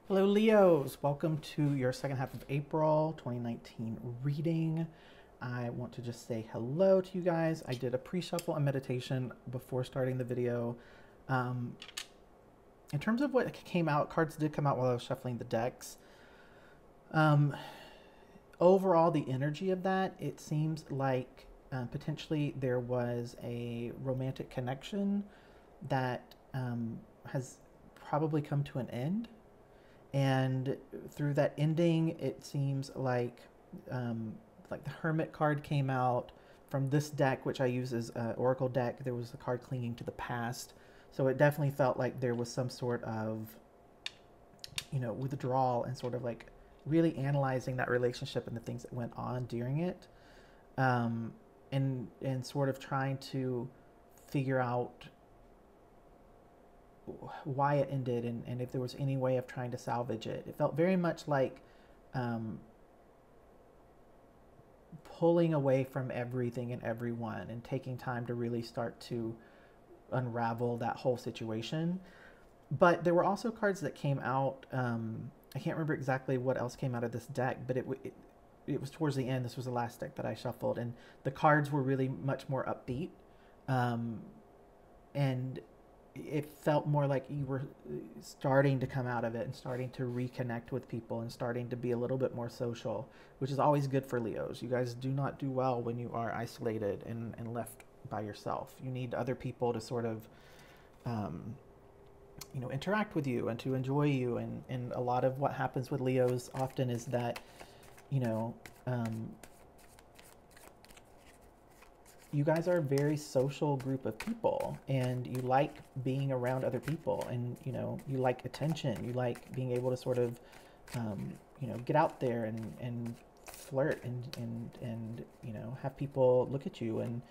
Hello Leos, welcome to your second half of April 2019 reading. I want to just say hello to you guys. I did a pre-shuffle and meditation before starting the video. In terms of what came out, cards did come out while I was shuffling the decks. Overall, the energy of that, it seems like potentially there was a romantic connection that has probably come to an end. And through that ending, it seems like the Hermit card came out from this deck, which I use as an Oracle deck. There was a card clinging to the past. So it definitely felt like there was some sort of, withdrawal and sort of like really analyzing that relationship and the things that went on during it. And sort of trying to figure out why it ended and if there was any way of trying to salvage it. It felt very much like pulling away from everything and everyone and taking time to really start to unravel that whole situation. But there were also cards that came out. I can't remember exactly what else came out of this deck, but it was towards the end. This was the last deck that I shuffled, and the cards were really much more upbeat. And it felt more like you were starting to come out of it and starting to reconnect with people and starting to be a little bit more social, which is always good for Leos. You guys do not do well when you are isolated and left by yourself. You need other people to sort of, interact with you and to enjoy you. And a lot of what happens with Leos often is that, you guys are a very social group of people, and you like being around other people, and you like attention. You like being able to sort of get out there and flirt and have people look at you and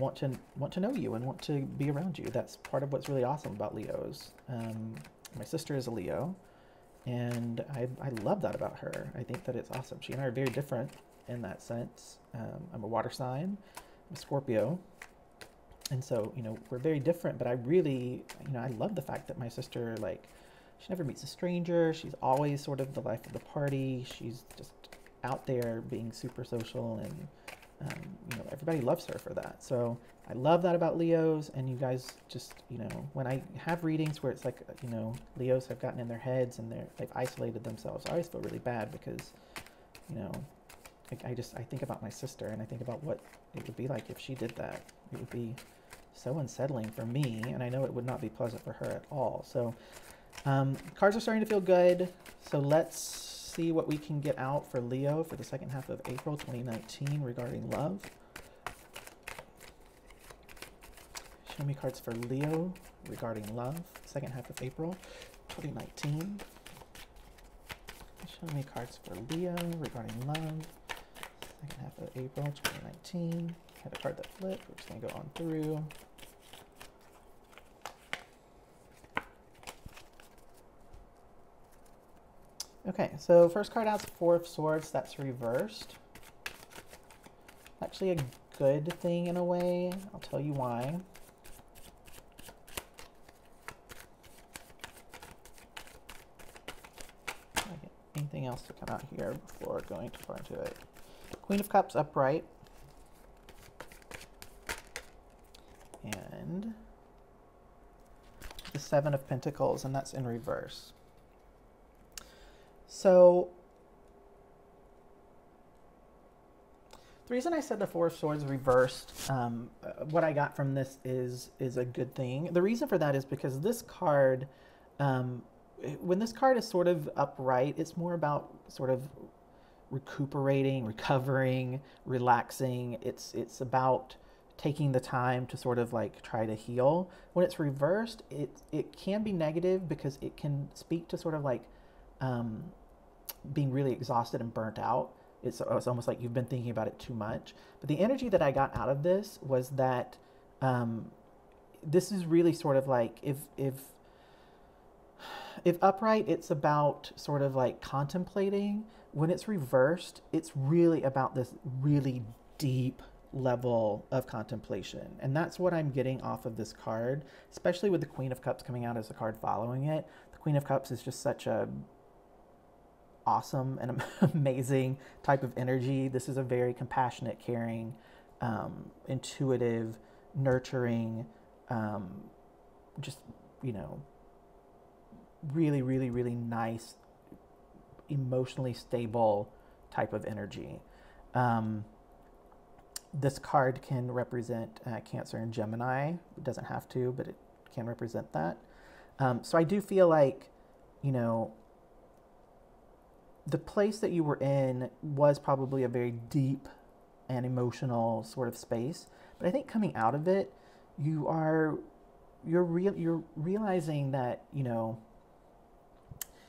want to know you and want to be around you. That's part of what's really awesome about Leos. My sister is a Leo, and I love that about her. I think that it's awesome. She and I are very different in that sense. I'm a water sign, I'm a Scorpio, and so we're very different. But I really, I love the fact that my sister, like, she never meets a stranger. She's always sort of the life of the party. She's just out there being super social, and everybody loves her for that. So I love that about Leos. And you guys just, when I have readings where it's like, Leos have gotten in their heads and they've isolated themselves, I always feel really bad because, I think about my sister, and I think about what it would be like if she did that. It would be so unsettling for me, and I know it would not be pleasant for her at all. So cards are starting to feel good. So let's see what we can get out for Leo for the second half of April 2019 regarding love. Show me cards for Leo regarding love, second half of April 2019. Show me cards for Leo regarding love, second half of April 2019. Had a card that flipped. We're just going to go on through. Okay, so first card out's Four of Swords. That's reversed. Actually a good thing in a way. I'll tell you why. Anything else to come out here before going too far into it? Queen of Cups upright. And the Seven of Pentacles, and that's in reverse. So the reason I said the Four of Swords reversed, what I got from this is a good thing. The reason for that is because this card, when this card is sort of upright, it's more about sort of recuperating, recovering, relaxing. It's about taking the time to sort of like try to heal. When it's reversed, it can be negative because it can speak to sort of like being really exhausted and burnt out. It's almost like you've been thinking about it too much. But the energy that I got out of this was that this is really sort of like if upright, it's about sort of like contemplating. When it's reversed, it's really about this really deep level of contemplation. And that's what I'm getting off of this card, especially with the Queen of Cups coming out as the card following it. The Queen of Cups is just such a awesome and amazing type of energy. This is a very compassionate, caring, intuitive, nurturing, just, you know, really, really, really nice, emotionally stable type of energy. This card can represent Cancer and Gemini. It doesn't have to, but it can represent that. So I do feel like, you know, the place that you were in was probably a very deep and emotional sort of space. But I think coming out of it, you're realizing that, you know,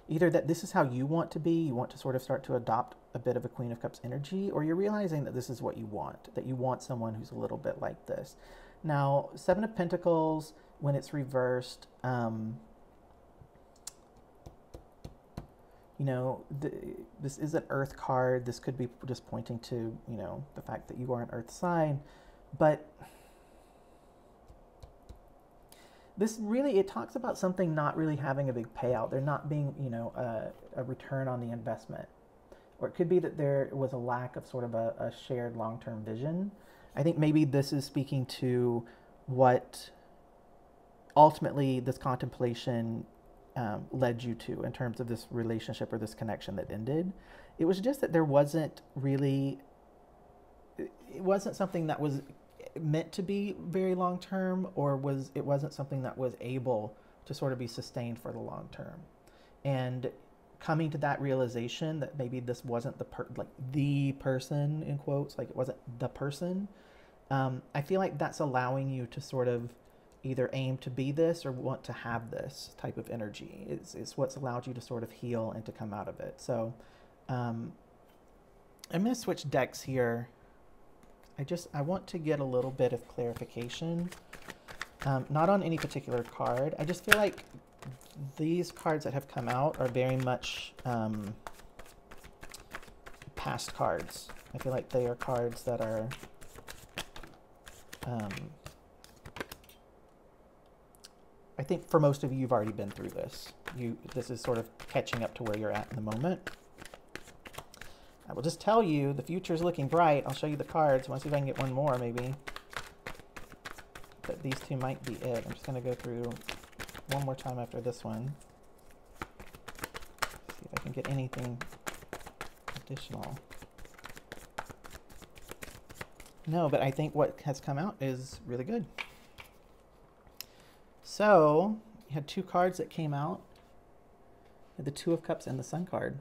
either that this is how you want to be, you want to sort of start to adopt a bit of a Queen of Cups energy, or you're realizing that this is what you want, that you want someone who's a little bit like this. Now, Seven of Pentacles, when it's reversed, you know, this is an Earth card. This could be just pointing to, you know, the fact that you are an Earth sign. But this really, it talks about something not really having a big payout. There not being, you know, a return on the investment. Or it could be that there was a lack of sort of a shared long-term vision. I think maybe this is speaking to what ultimately this contemplation led you to in terms of this relationship or this connection that ended. It was just that there wasn't really, it wasn't something that was meant to be very long term, or it wasn't something that was able to sort of be sustained for the long term. And coming to that realization that maybe this wasn't the person in quotes, like it wasn't the person, I feel like that's allowing you to sort of either aim to be this or want to have this type of energy. It's what's allowed you to sort of heal and to come out of it. So I'm going to switch decks here. I want to get a little bit of clarification, not on any particular card. I just feel like these cards that have come out are very much past cards. I feel like they are cards that are I think for most of you, you've already been through this. This is sort of catching up to where you're at in the moment. I will just tell you, the future is looking bright. I'll show you the cards. I want to see if I can get one more, maybe. But these two might be it. I'm just going to go through one more time after this one. See if I can get anything additional. No, but I think what has come out is really good. So, you had two cards that came out. You had the Two of Cups and the Sun card.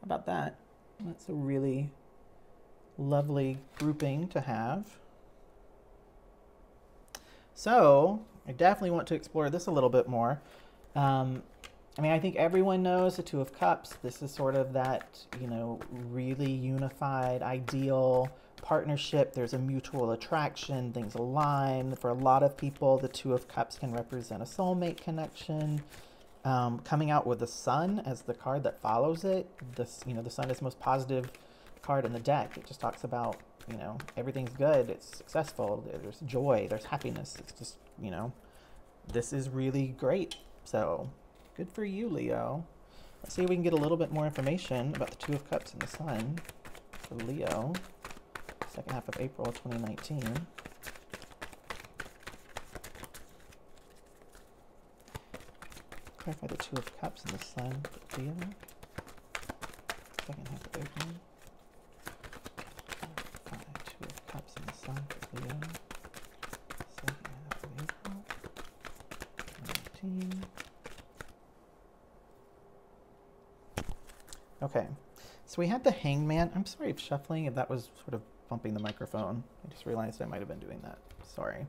How about that? That's a really lovely grouping to have. So, I definitely want to explore this a little bit more. I mean, I think everyone knows the Two of Cups. This is sort of that, you know, really unified, ideal partnership. There's a mutual attraction, things align. For a lot of people, the Two of Cups can represent a soulmate connection. Coming out with the Sun as the card that follows it, this, you know, the Sun is the most positive card in the deck. It just talks about, you know, everything's good, it's successful, there's joy, there's happiness. It's just, you know, this is really great. So good for you, Leo. Let's see if we can get a little bit more information about the Two of Cups and the Sun for Leo, second half of April 2019. Clarify the Two of Cups and the Sun for Leo, second half of April. Clarify Two of Cups and the Sun for Leo, second half of April 2019. Okay, so we had the Hangman. I'm sorry if shuffling, if that was sort of bumping the microphone. I just realized I might have been doing that. Sorry.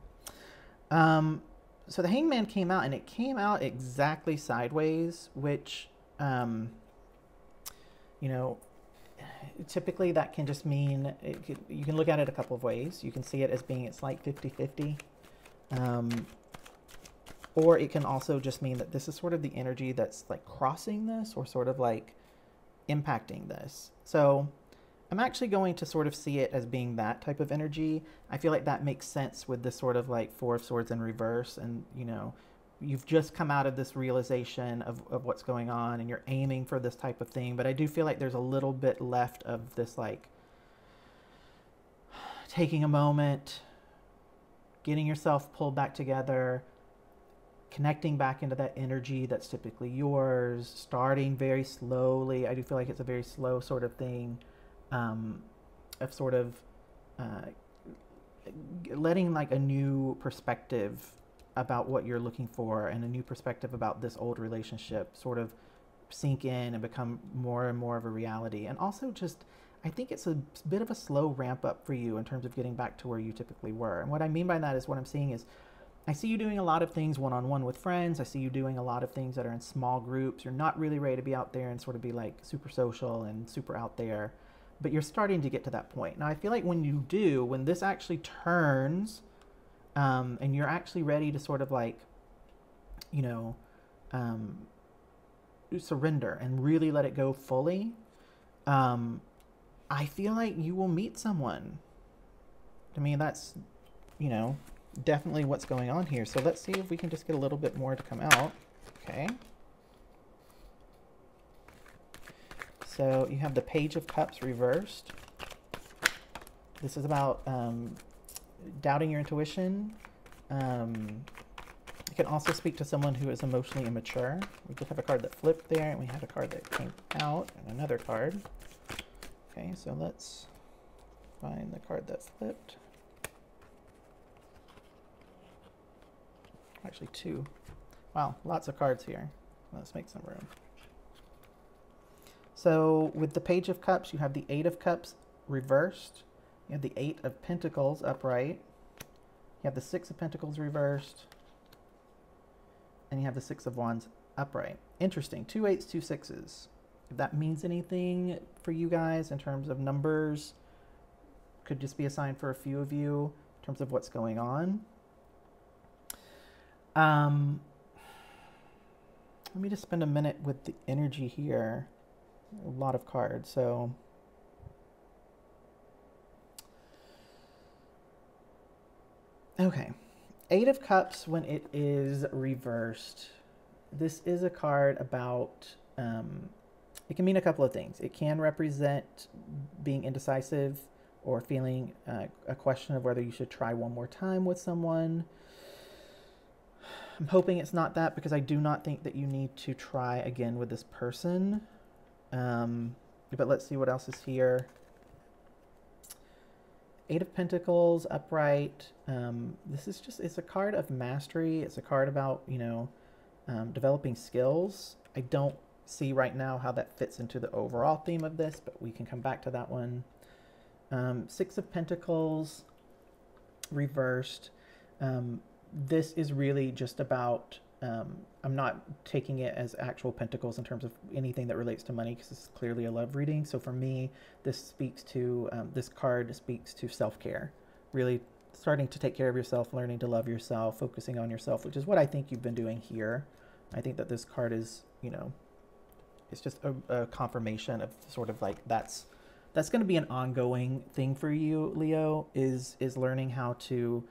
So the Hangman came out, and it came out exactly sideways, which, you know, typically that can just mean, you can look at it a couple of ways. You can see it as being it's like 50-50. Or it can also just mean that this is sort of the energy that's like crossing this, or sort of like impacting this. So I'm actually going to sort of see it as being that type of energy. I feel like that makes sense with this sort of like Four of Swords in reverse, and, you know, you've just come out of this realization of what's going on, and you're aiming for this type of thing. But I do feel like there's a little bit left of this, like, taking a moment, getting yourself pulled back together, connecting back into that energy that's typically yours, starting very slowly. I do feel like it's a very slow sort of thing, of sort of letting like a new perspective about what you're looking for and a new perspective about this old relationship sort of sink in and become more and more of a reality. And also just, I think it's a bit of a slow ramp up for you in terms of getting back to where you typically were. And what I mean by that is, what I'm seeing is, I see you doing a lot of things one-on-one with friends. I see you doing a lot of things that are in small groups. You're not really ready to be out there and sort of be like super social and super out there, but you're starting to get to that point. Now, I feel like when you do, when this actually turns, and you're actually ready to sort of like, you know, surrender and really let it go fully, I feel like you will meet someone. I mean, that's, you know, definitely what's going on here. So let's see if we can just get a little bit more to come out. Okay. So you have the Page of Cups reversed. This is about doubting your intuition. It can also speak to someone who is emotionally immature. We just have a card that flipped there, and we had a card that came out, and another card. Okay, so let's find the card that flipped. Actually, two. Wow, lots of cards here. Let's make some room. So with the Page of Cups, you have the Eight of Cups reversed. You have the Eight of Pentacles upright. You have the Six of Pentacles reversed. And you have the Six of Wands upright. Interesting. 2 8s, 2 6s. If that means anything for you guys in terms of numbers, could just be a sign for a few of you in terms of what's going on. Let me just spend a minute with the energy here. A lot of cards. So okay, Eight of Cups, when it is reversed, this is a card about, it can mean a couple of things. It can represent being indecisive or feeling a question of whether you should try one more time with someone. I'm hoping it's not that, because I do not think that you need to try again with this person. But let's see what else is here. Eight of Pentacles upright. This is just, it's a card of mastery. It's a card about, you know, developing skills. I don't see right now how that fits into the overall theme of this, but we can come back to that one. Six of Pentacles reversed. This is really just about, I'm not taking it as actual pentacles in terms of anything that relates to money, because this is clearly a love reading. So for me, this speaks to, this card speaks to self-care, really starting to take care of yourself, learning to love yourself, focusing on yourself, which is what I think you've been doing here. I think that this card is, you know, it's just a confirmation of sort of like, that's going to be an ongoing thing for you, Leo, is learning how to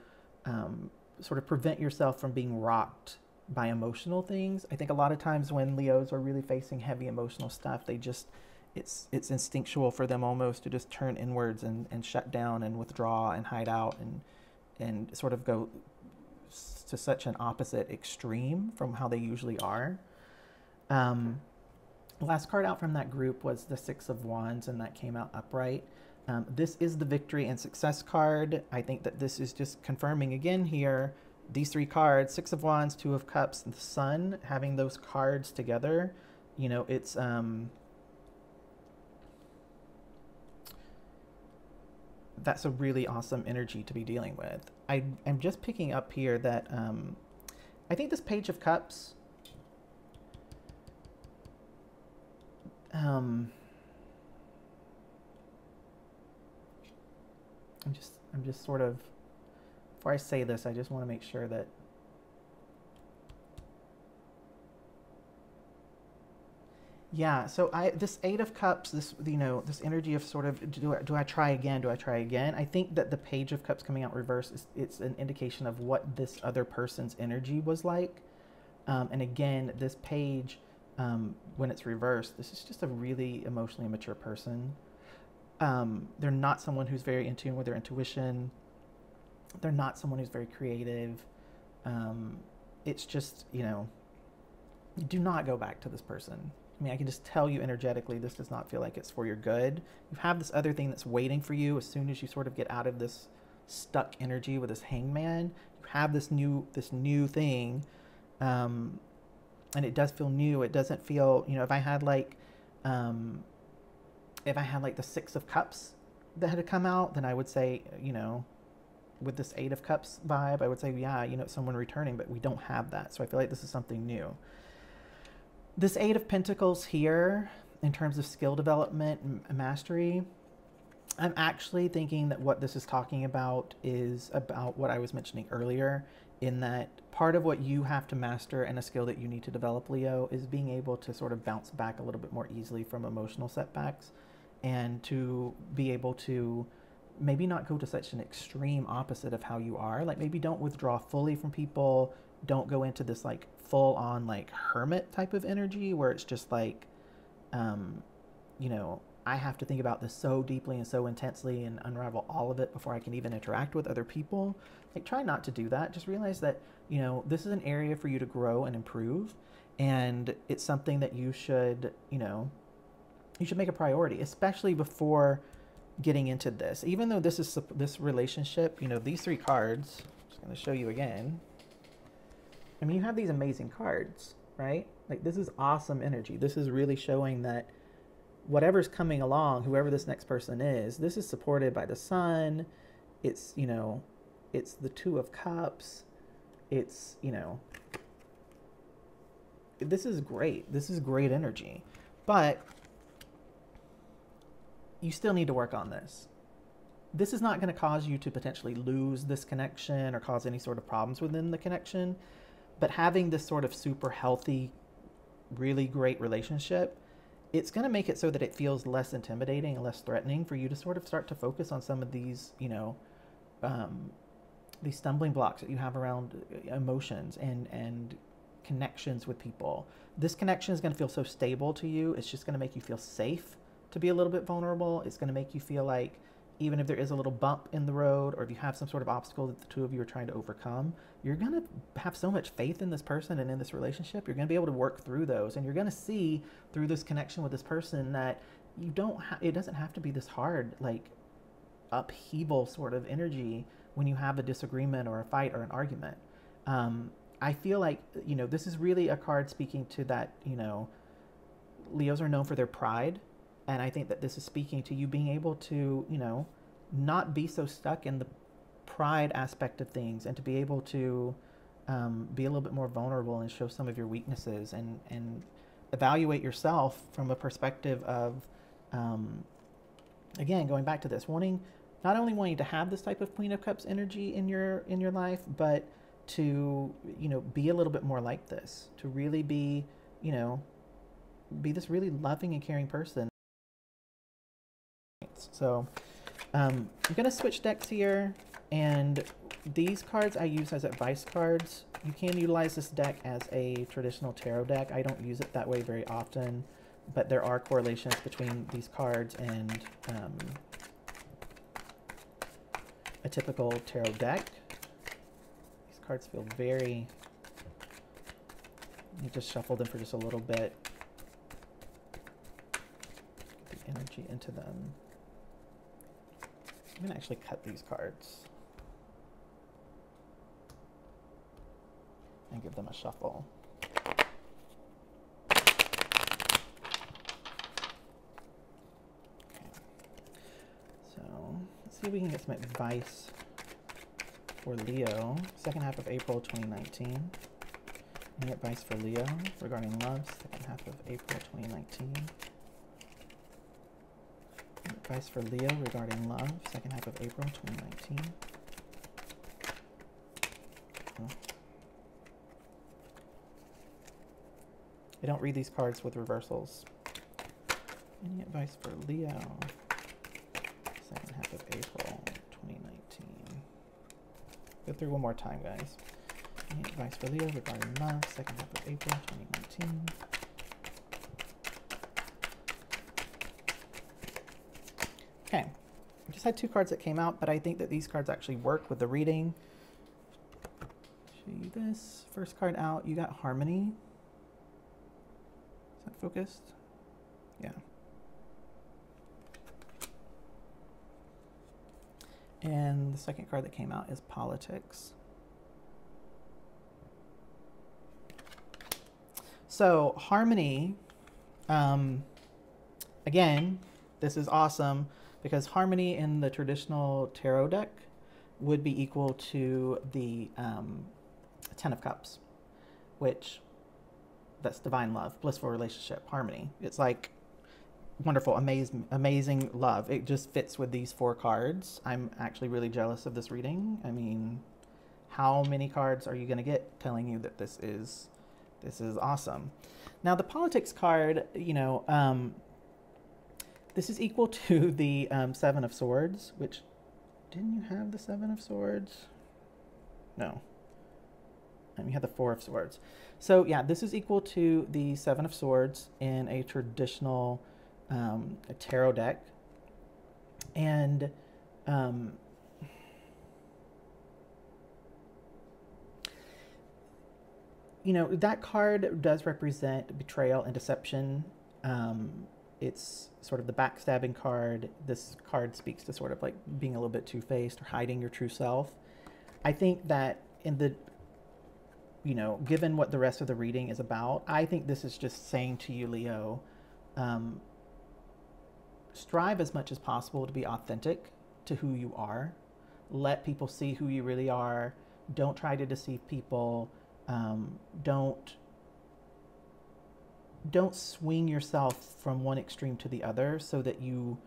sort of prevent yourself from being rocked by emotional things. I think a lot of times when Leos are really facing heavy emotional stuff, they just, it's instinctual for them almost to just turn inwards and shut down and withdraw and hide out and sort of go to such an opposite extreme from how they usually are. Last card out from that group was the Six of Wands, and that came out upright. This is the victory and success card. I think that this is just confirming again here, these three cards, Six of Wands, Two of Cups, and the Sun, having those cards together, you know, it's, that's a really awesome energy to be dealing with. I'm just picking up here that, I think this Page of Cups, I'm just sort of, before I say this, I just want to make sure that, yeah, so this Eight of Cups, this, you know, this energy of sort of, do I try again? Do I try again? I think that the Page of Cups coming out reverse it's an indication of what this other person's energy was like. And again, this page, when it's reversed, this is just a really emotionally immature person. They're not someone who's very in tune with their intuition. They're not someone who's very creative. It's just, you know, do not go back to this person. I mean, I can just tell you energetically, this does not feel like it's for your good. You have this other thing that's waiting for you as soon as you sort of get out of this stuck energy with this hangman. You have this new thing, and it does feel new. It doesn't feel, you know, if I had like the Six of Cups that had come out, then I would say, you know, with this Eight of Cups vibe, I would say, yeah, you know, it's someone returning, but we don't have that. So I feel like this is something new. This Eight of Pentacles here, in terms of skill development and mastery, I'm actually thinking that what this is talking about is about what I was mentioning earlier, in that part of what you have to master and a skill that you need to develop, Leo, is being able to sort of bounce back a little bit more easily from emotional setbacks, and to be able to maybe not go to such an extreme opposite of how you are. Like, maybe don't withdraw fully from people. Don't go into this like full on like hermit type of energy where it's just like, you know, I have to think about this so deeply and so intensely and unravel all of it before I can even interact with other people. Like, try not to do that. Just realize that, you know, this is an area for you to grow and improve. And it's something that you should, you know, you should make a priority, especially before getting into this. Even though this is this relationship, you know, these three cards, I'm just going to show you again. I mean, you have these amazing cards, right? Like, this is awesome energy. This is really showing that whatever's coming along, whoever this next person is, this is supported by the Sun. It's, you know, it's the Two of Cups. It's, you know, this is great. This is great energy. But you still need to work on this. This is not going to cause you to potentially lose this connection or cause any sort of problems within the connection. But having this sort of super healthy, really great relationship, it's going to make it so that it feels less intimidating and less threatening for you to sort of start to focus on some of these, you know, these stumbling blocks that you have around emotions and connections with people. This connection is going to feel so stable to you. It's just going to make you feel safe to be a little bit vulnerable. It's going to make you feel like even if there is a little bump in the road, or if you have some sort of obstacle that the two of you are trying to overcome, you're going to have so much faith in this person and in this relationship. You're going to be able to work through those, and you're going to see through this connection with this person that you don't it doesn't have to be this hard, like, upheaval sort of energy when you have a disagreement or a fight or an argument. I feel like, you know, this is really a card speaking to that, you know, Leos are known for their pride. And I think that this is speaking to you being able to, you know, not be so stuck in the pride aspect of things, and to be able to be a little bit more vulnerable and show some of your weaknesses, and evaluate yourself from a perspective of, again, going back to this, not only wanting to have this type of Queen of Cups energy in your life, but to, you know, be a little bit more like this, to really be, you know, be this really loving and caring person. So I'm going to switch decks here, and these cards I use as advice cards. You can utilize this deck as a traditional tarot deck. I don't use it that way very often, but there are correlations between these cards and a typical tarot deck. These cards feel very... Let me just shuffle them for just a little bit. Get the energy into them. I'm going to actually cut these cards and give them a shuffle. Okay. So let's see if we can get some advice for Leo, second half of April 2019. Any advice for Leo regarding love, second half of April 2019. Advice for Leo regarding love, second half of April 2019. Oh. I don't read these cards with reversals. Any advice for Leo, second half of April 2019. Go through one more time, guys. Any advice for Leo regarding love, second half of April 2019? Okay, I just had 2 cards that came out, but I think that these cards actually work with the reading. Show you this. First card out, you got Harmony. Is that focused? Yeah. And the second card that came out is Politics. So Harmony, again, this is awesome because Harmony in the traditional tarot deck would be equal to the Ten of Cups, which that's divine love, blissful relationship, harmony. It's like wonderful, amazing love. It just fits with these 4 cards. I'm actually really jealous of this reading. I mean, how many cards are you going to get telling you that this is awesome? Now the Politics card, you know, this is equal to the 7 of Swords, which, didn't you have the 7 of Swords? No. You had the 4 of Swords. So yeah, this is equal to the 7 of Swords in a traditional a tarot deck. And you know, that card does represent betrayal and deception. It's sort of the backstabbing card. This card speaks to sort of like being a little bit two-faced or hiding your true self. I think that in the, you know, given what the rest of the reading is about, I think this is just saying to you, Leo, strive as much as possible to be authentic to who you are. Let people see who you really are. Don't try to deceive people. Don't swing yourself from one extreme to the other so that you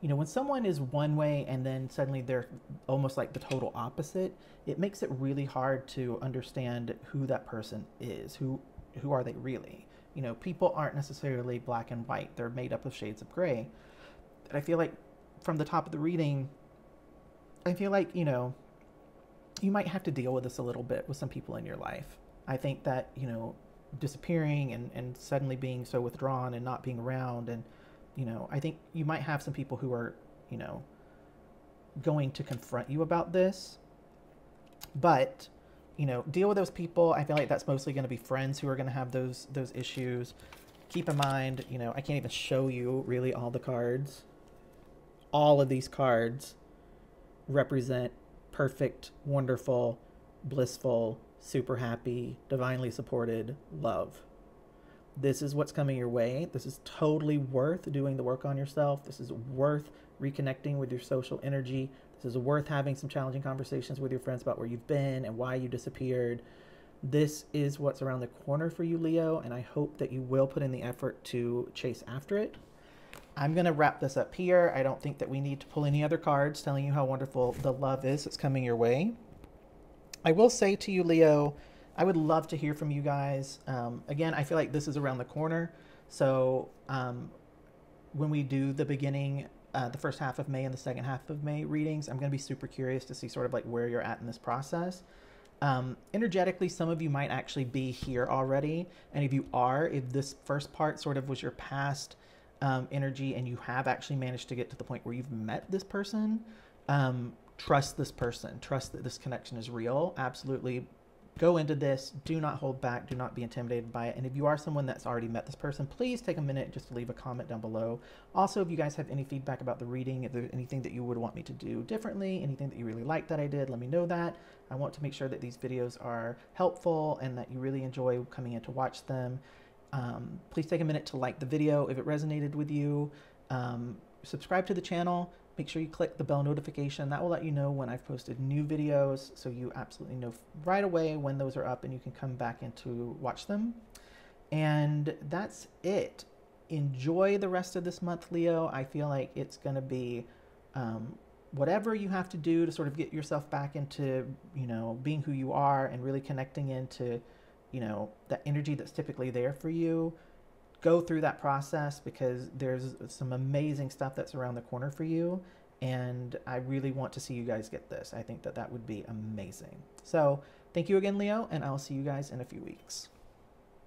know, when someone is one way and then suddenly they're almost like the total opposite, it makes it really hard to understand who that person is. Who are they really? You know, people aren't necessarily black and white. They're made up of shades of gray. And I feel like from the top of the reading, I feel like, you know, you might have to deal with this a little bit with some people in your life. I think that, you know, disappearing and suddenly being so withdrawn and not being around, and, you know, I think you might have some people who are, you know, going to confront you about this. But, you know, deal with those people. I feel like that's mostly going to be friends who are going to have those issues. Keep in mind, you know, I can't even show you really all the cards. All of these cards represent perfect, wonderful, blissful, super happy, divinely supported love. This is what's coming your way. This is totally worth doing the work on yourself. This is worth reconnecting with your social energy. This is worth having some challenging conversations with your friends about where you've been and why you disappeared. This is what's around the corner for you, Leo, and I hope that you will put in the effort to chase after it. I'm going to wrap this up here. I don't think that we need to pull any other cards telling you how wonderful the love is that's coming your way. I will say to you, Leo, I would love to hear from you guys. Again, I feel like this is around the corner. So when we do the beginning, the first half of May and the second half of May readings, I'm going to be super curious to see sort of like where you're at in this process. Energetically, some of you might actually be here already. And if you are, if this first part sort of was your past energy and you have actually managed to get to the point where you've met this person, trust this person. Trust that this connection is real. Absolutely go into this. Do not hold back. Do not be intimidated by it. And if you are someone that's already met this person, please take a minute just to leave a comment down below. Also, if you guys have any feedback about the reading, if there's anything that you would want me to do differently, anything that you really like that I did, let me know that. I want to make sure that these videos are helpful and that you really enjoy coming in to watch them. Please take a minute to like the video if it resonated with you. Subscribe to the channel. Make sure you click the bell notification. That will let you know when I've posted new videos, so you absolutely know right away when those are up and you can come back in to watch them. And that's it. Enjoy the rest of this month, Leo. I feel like it's going to be whatever you have to do to sort of get yourself back into, you know, being who you are and really connecting into, you know, that energy that's typically there for you. Go through that process because there's some amazing stuff that's around the corner for you. And I really want to see you guys get this. I think that that would be amazing. So Thank you again, Leo, and I'll see you guys in a few weeks.